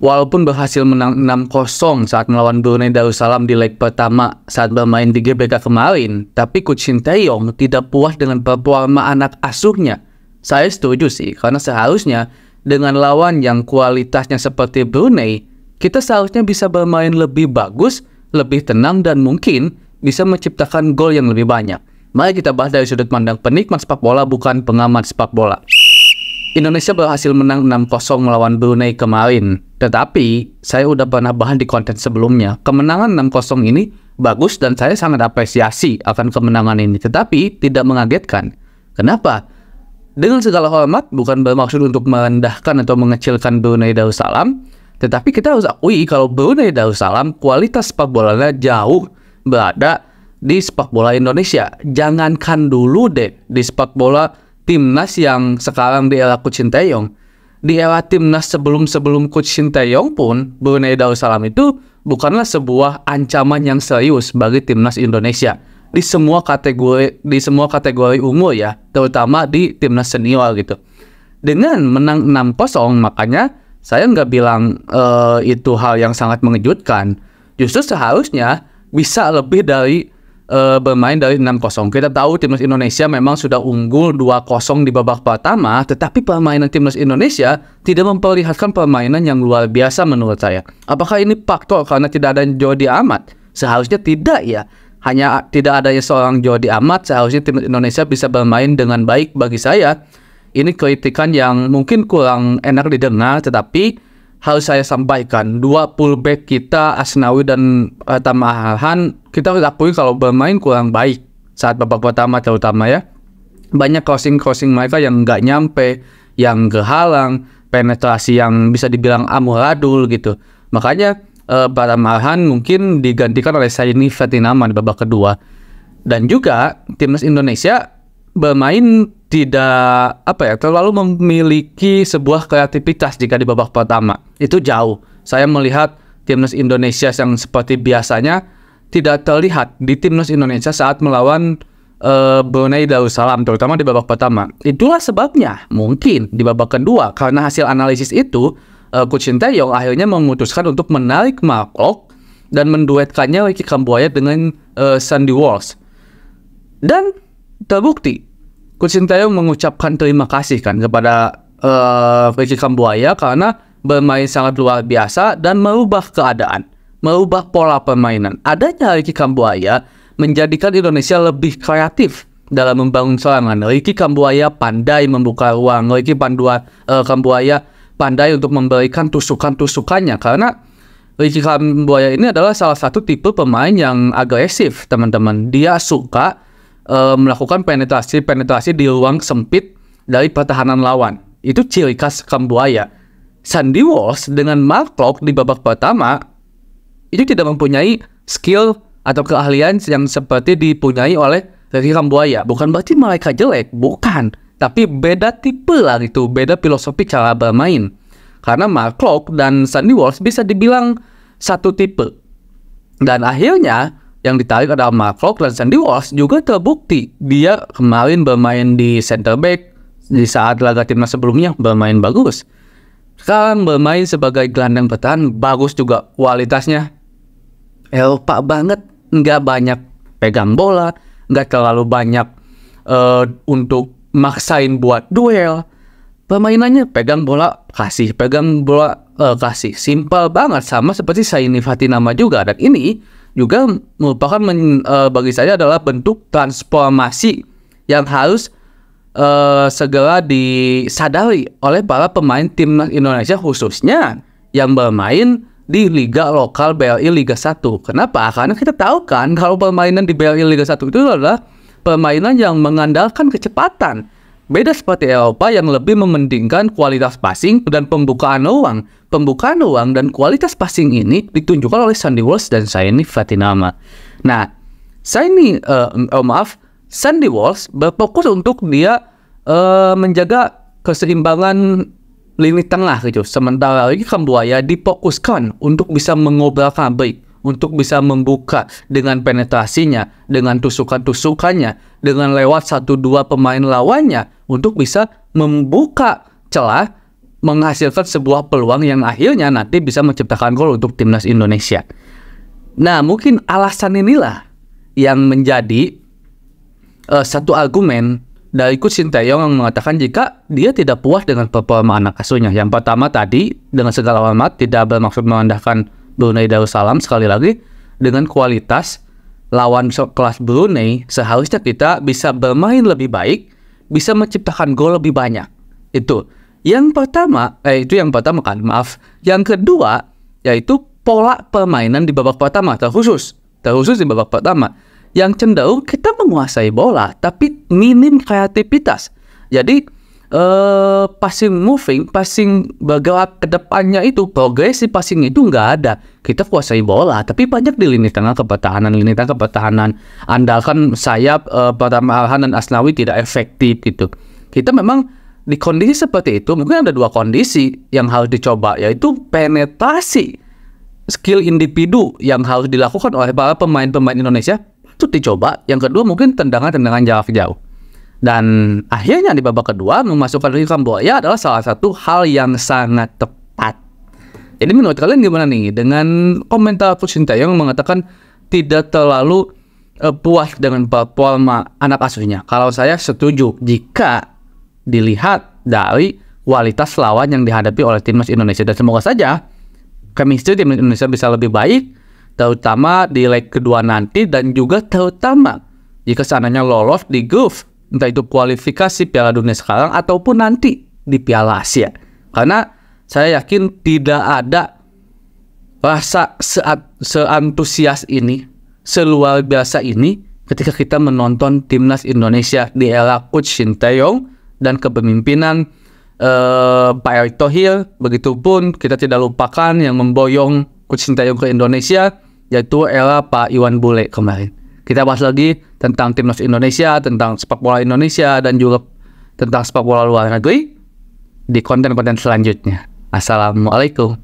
Walaupun berhasil menang 6-0 saat melawan Brunei Darussalam di leg pertama saat bermain di GBK kemarin, tapi Coach Sinteyong tidak puas dengan performa anak asuhnya. Saya setuju sih, karena seharusnya dengan lawan yang kualitasnya seperti Brunei, kita seharusnya bisa bermain lebih bagus, lebih tenang, dan mungkin bisa menciptakan gol yang lebih banyak. Mari kita bahas dari sudut pandang penikmat sepak bola, bukan pengamat sepak bola. Indonesia berhasil menang 6-0 melawan Brunei kemarin. Tetapi, saya udah pernah bahas di konten sebelumnya. Kemenangan 6-0 ini bagus dan saya sangat apresiasi akan kemenangan ini. Tetapi, tidak mengagetkan. Kenapa? Dengan segala hormat, bukan bermaksud untuk merendahkan atau mengecilkan Brunei Darussalam. Tetapi kita harus akui kalau Brunei Darussalam kualitas sepak bolanya jauh berada di sepak bola Indonesia. Jangankan dulu deh di sepak bola timnas yang sekarang di era Coach Sinteyong. Di era timnas sebelum Coach Sinteyong pun, Brunei Darussalam itu bukanlah sebuah ancaman yang serius bagi timnas Indonesia di semua kategori umur ya, terutama di timnas senior gitu. Dengan menang 6-0, makanya saya nggak bilang itu hal yang sangat mengejutkan. Justru seharusnya bisa lebih dari bermain dari 6-0. Kita tahu timnas Indonesia memang sudah unggul 2-0 di babak pertama, tetapi permainan timnas Indonesia tidak memperlihatkan permainan yang luar biasa menurut saya. Apakah ini faktor karena tidak ada Jordi Amat? Seharusnya tidak ya. Hanya tidak adanya seorang Jordi Amat, seharusnya timnas Indonesia bisa bermain dengan baik. Bagi saya, ini kritikan yang mungkin kurang enak didengar, tetapi harus saya sampaikan, dua fullback kita, Asnawi dan Tamahan, kita harus akui kalau bermain kurang baik saat babak pertama terutama ya. Banyak crossing mereka yang nggak nyampe, yang kehalang, penetrasi yang bisa dibilang amburadul gitu. Makanya Tamahan mungkin digantikan oleh Saini Ferdinand di babak kedua. Dan juga timnas Indonesia bermain tidak terlalu memiliki sebuah kreativitas jika di babak pertama. Itu jauh. Saya melihat timnas Indonesia yang seperti biasanya tidak terlihat di timnas Indonesia saat melawan Brunei Darussalam, terutama di babak pertama. Itulah sebabnya mungkin di babak kedua, karena hasil analisis itu Coach Sinteyong akhirnya memutuskan untuk menarik Mark Locke dan menduetkannya Ricky Kambuaya dengan Sandy Walsh. Dan terbukti Coach Sinteyong mengucapkan terima kasih kan kepada Ricky Kambuaya karena bermain sangat luar biasa dan merubah keadaan, merubah pola permainan. Adanya Ricky Kambuaya menjadikan Indonesia lebih kreatif dalam membangun serangan. Ricky Kambuaya pandai membuka ruang. Ricky Kambuaya pandai untuk memberikan tusukan-tusukannya, karena Ricky Kambuaya ini adalah salah satu tipe pemain yang agresif, teman-teman. Dia suka melakukan penetrasi di ruang sempit dari pertahanan lawan. Itu ciri khas Kambuaya. Sandy Walsh dengan Mark Locke di babak pertama itu tidak mempunyai skill atau keahlian yang seperti dipunyai oleh Ricky Kambuaya. Bukan berarti mereka jelek, bukan. Tapi beda tipe lah itu, beda filosofi cara bermain. Karena Mark Locke dan Sandy Walsh bisa dibilang satu tipe. Dan akhirnya yang ditarik adalah Mark Locke, dan Sandy Walsh juga terbukti. Dia kemarin bermain di center back, di saat laga timnas sebelumnya bermain bagus. Sekarang bermain sebagai gelandang bertahan, bagus juga kualitasnya. Eropa banget, nggak banyak pegang bola, nggak terlalu banyak untuk maksain buat duel. Permainannya pegang bola, kasih, pegang bola, kasih. Simpel banget, sama seperti Saini Fatinama juga. Dan ini juga merupakan bagi saya adalah bentuk transformasi yang harus segera disadari oleh para pemain timnas Indonesia, khususnya yang bermain di Liga Lokal BRI Liga 1. Kenapa? Karena kita tahu kan kalau permainan di BRI Liga 1 itu adalah permainan yang mengandalkan kecepatan. Beda seperti Eropa yang lebih mementingkan kualitas passing dan pembukaan ruang. Pembukaan ruang dan kualitas passing ini ditunjukkan oleh Sandy Walsh dan Saini Fatinama. Nah, Sandy Walsh berfokus untuk dia menjaga keseimbangan lini tengah gitu. Sementara Ricky Kambuaya difokuskan untuk bisa mengobrak-abrik, untuk bisa membuka dengan penetrasinya, dengan tusukan-tusukannya, dengan lewat 1-2 pemain lawannya, untuk bisa membuka celah menghasilkan sebuah peluang yang akhirnya nanti bisa menciptakan gol untuk timnas Indonesia. Nah, mungkin alasan inilah yang menjadi satu argumen dari Coach Sinteyong yang mengatakan jika dia tidak puas dengan performa anak asuhnya. Yang pertama tadi, dengan segala hormat, tidak bermaksud merendahkan Brunei Darussalam. Sekali lagi, dengan kualitas lawan kelas Brunei, seharusnya kita bisa bermain lebih baik, bisa menciptakan gol lebih banyak. Itu yang pertama, itu yang pertama kan, maaf. Yang kedua, yaitu pola permainan di babak pertama, terkhusus di babak pertama, yang cenderung kita menguasai bola, tapi minim kreativitas. Jadi, passing bergerak ke depannya itu, progresi passing itu nggak ada. Kita kuasai bola, tapi banyak di lini tengah ke pertahanan. Andalkan sayap pertama Arhan dan Asnawi tidak efektif gitu. Kita memang di kondisi seperti itu, mungkin ada dua kondisi yang harus dicoba, yaitu penetrasi skill individu yang harus dilakukan oleh para pemain-pemain Indonesia, itu dicoba. Yang kedua mungkin tendangan jarak jauh. Dan akhirnya di babak kedua memasukkan Ricky Kambuaya adalah salah satu hal yang sangat tepat. Jadi menurut kalian gimana nih dengan komentar Coach Sinteyong yang mengatakan tidak terlalu puas dengan performa anak asuhnya? Kalau saya setuju jika dilihat dari kualitas lawan yang dihadapi oleh timnas Indonesia, dan semoga saja chemistry timnas Indonesia bisa lebih baik, terutama di leg kedua nanti, dan juga terutama jika seandainya lolos di grup, entah itu kualifikasi Piala Dunia sekarang ataupun nanti di Piala Asia. Karena saya yakin tidak ada rasa seantusias ini, seluar biasa ini ketika kita menonton timnas Indonesia di era Coach Sinteyong dan kepemimpinan Pak Erick Thohir. Begitupun kita tidak lupakan yang memboyong Coach Sinteyong ke Indonesia, yaitu era Pak Iwan Bule kemarin. Kita bahas lagi tentang timnas Indonesia, tentang sepak bola Indonesia, dan juga tentang sepak bola luar negeri di konten-konten selanjutnya. Assalamualaikum.